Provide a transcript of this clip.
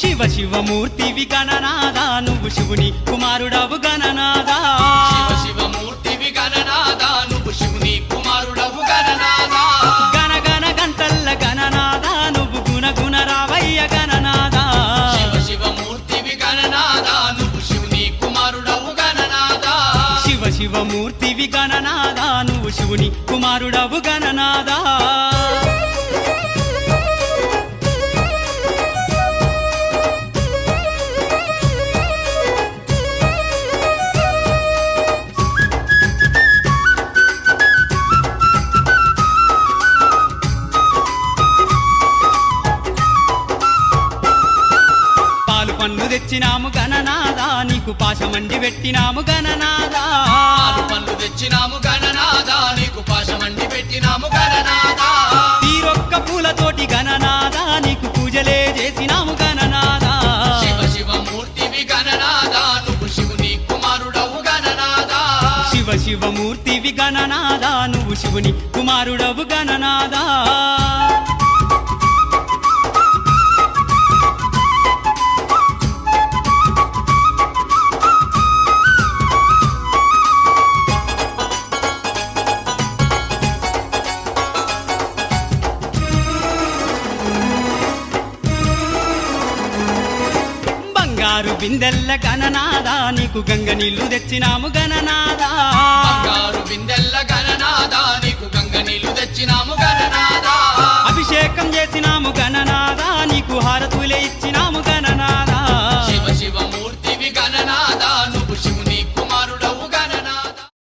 శివ శివమూర్తివి గణనాదా నువ్వు శివుని కుమారుడవు గణనాదా శివ శివమూర్తివి గణనాదా నువ్వు శివుని కుమారుడవు గణనాదా గణ గణ గంటల్ల గణనాదా నువ్వు గుణ గుణ రావయ్య గణనాదా శివ శివమూర్తివి గణనాదా నువ్వు శివుని కుమారుడవు గణనాదా శివ శివమూర్తివి గణనాదా నువ్వు శివుని కుమారుడవు గణనాదా పండ్లు తెచ్చినాము గణనాదా నీకు పాశమండి పెట్టినాము గణనాదా పాలు పండ్లు తెచ్చినాము గణనాదా నీకు పాశమండి పెట్టినాము గణనాదా తీరొక్క పూలతోటి గణనాదా నీకు పూజలే చేసినాము గణనాదా శివ శివమూర్తివి గణనాదా నువ్వు శివుని కుమారుడవు గణనాదా శివ శివమూర్తివి గణనాదా నువ్వు శివుని కుమారుడవు గణనాదా బంగారు బిందెల్ల గణనాదా నీకు గంగ నీళ్లు తెచ్చినాము గణనాదా బంగారు బిందెల్ల